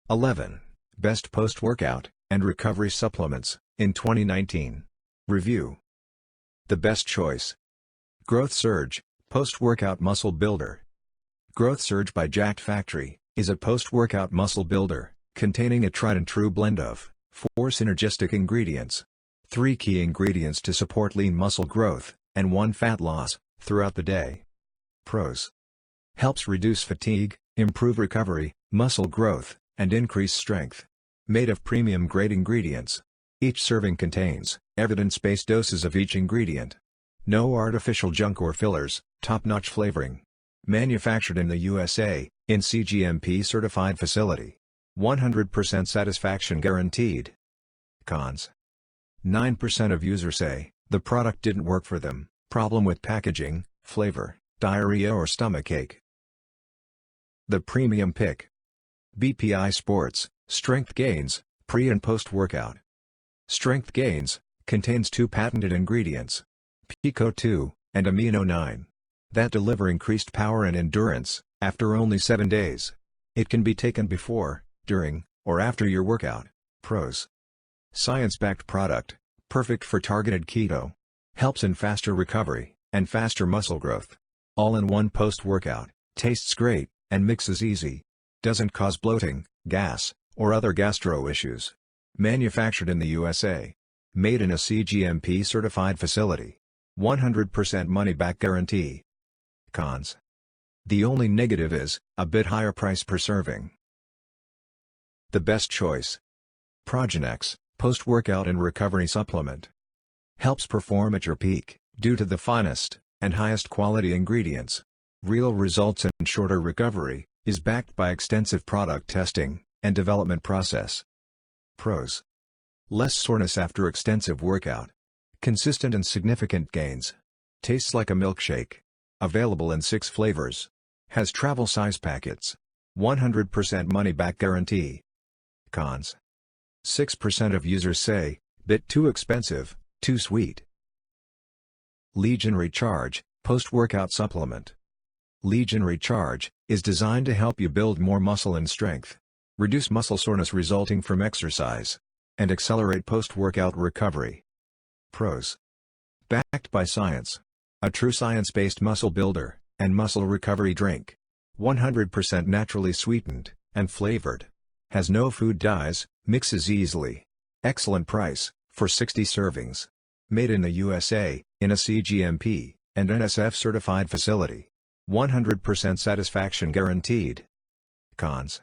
11. Best Post-Workout and Recovery Supplements in 2019. Review. The best choice. Growth Surge, Post-Workout Muscle Builder. Growth Surge by Jacked Factory is a post-workout muscle builder, containing a tried-and-true blend of 4 synergistic ingredients. 3 key ingredients to support lean muscle growth, and 1 fat loss, throughout the day. Pros. Helps reduce fatigue, improve recovery, muscle growth, and increase strength. Made of premium-grade ingredients. Each serving contains evidence-based doses of each ingredient. No artificial junk or fillers, top-notch flavoring. Manufactured in the USA, in CGMP-certified facility. 100% satisfaction guaranteed. Cons. 9% of users say the product didn't work for them, problem with packaging, flavor, diarrhea or stomachache. The premium pick. BPI Sports, Strength Gainz, pre- and post-workout. Strength Gainz contains 2 patented ingredients, Pico-2 and Amino-9, that deliver increased power and endurance after only 7 days. It can be taken before, during, or after your workout. Pros. Science-backed product, perfect for targeted keto. Helps in faster recovery and faster muscle growth. All in one post-workout, tastes great, and mixes easy. Doesn't cause bloating, gas, or other gastro issues. Manufactured in the USA. Made in a CGMP-certified facility. 100% money-back guarantee. Cons. The only negative is a bit higher price per serving. The best choice. PROGENEX, Post-Workout and Recovery Supplement. Helps perform at your peak, due to the finest and highest quality ingredients. Real results and shorter recovery, is backed by extensive product testing and development process. Pros. Less soreness after extensive workout. Consistent and significant gains. Tastes like a milkshake. Available in 6 flavors. Has travel size packets. 100% money-back guarantee. Cons. 6% of users say, bit too expensive, too sweet. Legion Recharge, Post-Workout Supplement. Legion Recharge is designed to help you build more muscle and strength, reduce muscle soreness resulting from exercise, and accelerate post-workout recovery. Pros. Backed by science. A true science-based muscle builder and muscle recovery drink. 100% naturally sweetened and flavored. Has no food dyes, mixes easily. Excellent price, for 60 servings. Made in the USA, in a CGMP and NSF-certified facility. 100% satisfaction guaranteed. Cons.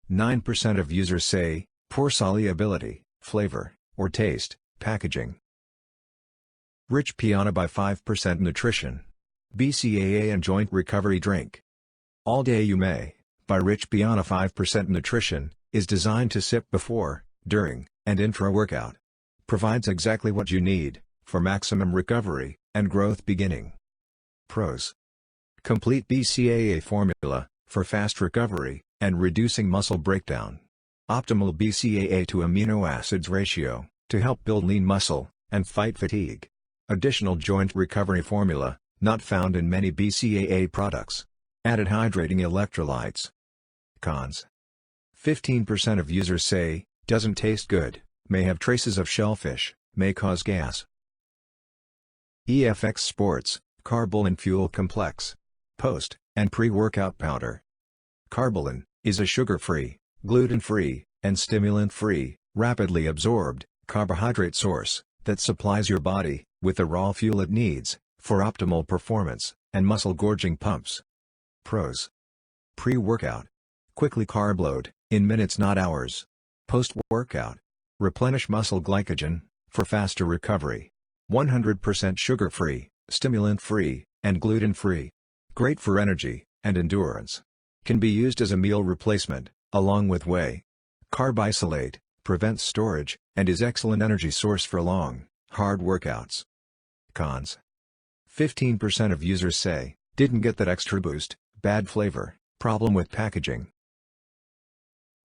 9% of users say, poor solubility, flavor, or taste, packaging. Rich Piana by 5% Nutrition. BCAA and Joint Recovery Drink. All Day You May, by Rich Piana 5% Nutrition, is designed to sip before, during, and intra-workout. Provides exactly what you need, for maximum recovery, and growth beginning. Pros. Complete BCAA formula, for fast recovery, and reducing muscle breakdown. Optimal BCAA to amino acids ratio, to help build lean muscle, and fight fatigue. Additional joint recovery formula, not found in many BCAA products. Added hydrating electrolytes. Cons. 15% of users say, doesn't taste good, may have traces of shellfish, may cause gas. EFX Sports, Karbolyn Fuel Complex. Post- and pre-workout powder. Karbolyn is a sugar-free, gluten-free, and stimulant-free, rapidly absorbed, carbohydrate source that supplies your body with the raw fuel it needs for optimal performance and muscle-gorging pumps. Pros. Pre-workout. Quickly carb load, in minutes not hours. Post-workout. Replenish muscle glycogen for faster recovery. 100% sugar-free, stimulant-free, and gluten-free. Great for energy and endurance. Can be used as a meal replacement, along with whey. Carb isolate, prevents storage, and is excellent energy source for long, hard workouts. Cons. 15% of users say, didn't get that extra boost, bad flavor, problem with packaging.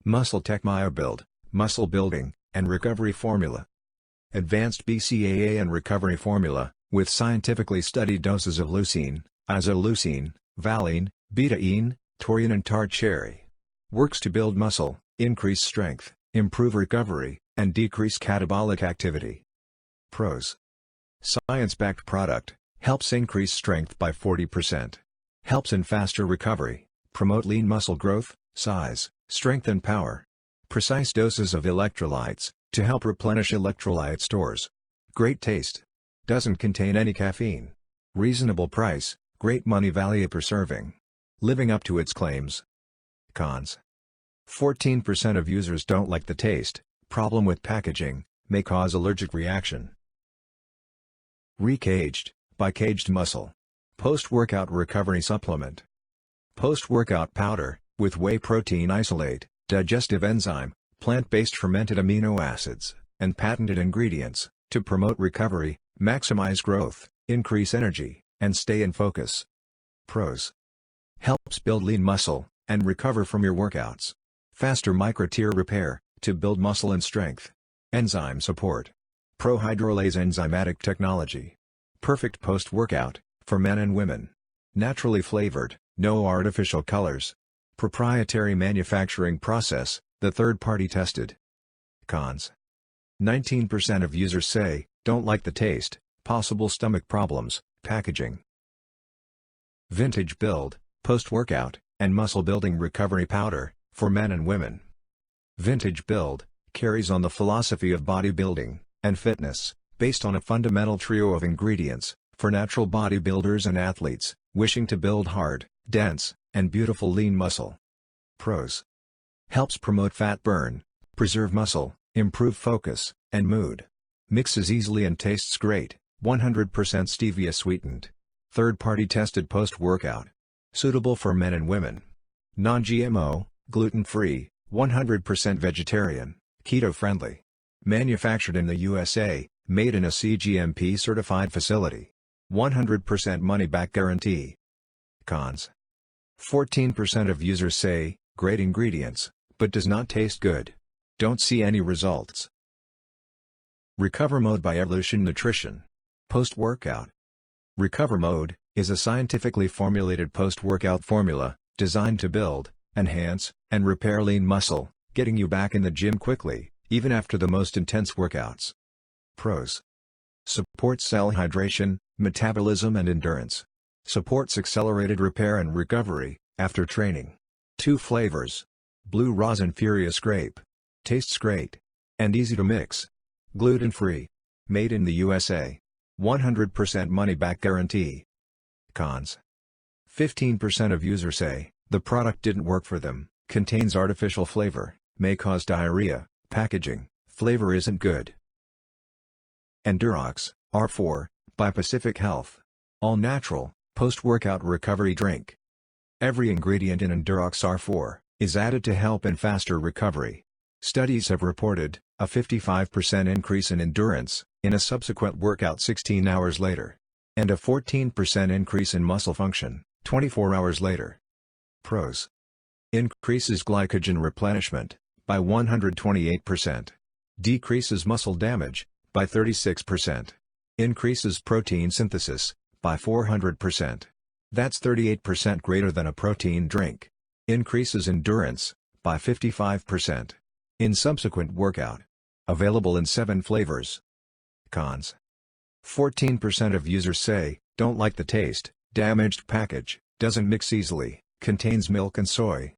MuscleTech Myobuild, Muscle Building and Recovery Formula. Advanced BCAA and Recovery Formula, with scientifically studied doses of leucine, isoleucine, valine, betaine, taurine and tart cherry. Works to build muscle, Increase strength, improve recovery, and decrease catabolic activity. Pros. Science-backed product, helps increase strength by 40%. Helps in faster recovery, promote lean muscle growth, size, strength and power. Precise doses of electrolytes, to help replenish electrolyte stores. Great taste. Doesn't contain any caffeine. Reasonable price, great money value per serving. Living up to its claims. Cons. 14% of users don't like the taste, problem with packaging, may cause allergic reaction. Recaged, by Caged Muscle. Post-workout recovery supplement. Post-workout powder, with whey protein isolate, digestive enzyme, plant-based fermented amino acids, and patented ingredients, to promote recovery, maximize growth, increase energy, and stay in focus. Pros. Helps build lean muscle, and recover from your workouts. Faster micro-tear repair, to build muscle and strength. Enzyme support. Pro-hydrolase enzymatic technology. Perfect post-workout, for men and women. Naturally flavored, no artificial colors. Proprietary manufacturing process, the third-party tested. Cons. 19% of users say, don't like the taste, possible stomach problems, packaging. Vintage Build, post-workout, and muscle-building recovery powder, for men and women. Vintage Build, carries on the philosophy of bodybuilding, and fitness, based on a fundamental trio of ingredients, for natural bodybuilders and athletes, wishing to build hard, dense, and beautiful lean muscle. Pros. Helps promote fat burn, preserve muscle, improve focus, and mood. Mixes easily and tastes great, 100% stevia sweetened. Third-party tested post-workout. Suitable for men and women. Non-GMO, gluten-free, 100% vegetarian, keto-friendly. Manufactured in the USA, made in a CGMP-certified facility. 100% money-back guarantee. Cons. 14% of users say, great ingredients, but does not taste good. Don't see any results. Recover Mode by Evlution Nutrition. Post-workout. Recover Mode is a scientifically formulated post-workout formula, designed to build, enhance, and repair lean muscle, getting you back in the gym quickly, even after the most intense workouts. Pros. Supports cell hydration, metabolism and endurance. Supports accelerated repair and recovery, after training. 2 flavors. Blue Rosin Furious Grape. Tastes great. And easy to mix. Gluten-free. Made in the USA. 100% money-back guarantee. Cons. 15% of users say, the product didn't work for them, contains artificial flavor, may cause diarrhea, packaging, flavor isn't good. Endurox, R4, by Pacific Health. All natural, post-workout recovery drink. Every ingredient in Endurox R4, is added to help in faster recovery. Studies have reported, a 55% increase in endurance, in a subsequent workout 16 hours later. And a 14% increase in muscle function, 24 hours later. Pros. Increases glycogen replenishment, by 128%. Decreases muscle damage, by 36%. Increases protein synthesis, by 400%. That's 38% greater than a protein drink. Increases endurance, by 55%. In subsequent workout. Available in 7 flavors. Cons. 14% of users say, don't like the taste, damaged package, doesn't mix easily, contains milk and soy.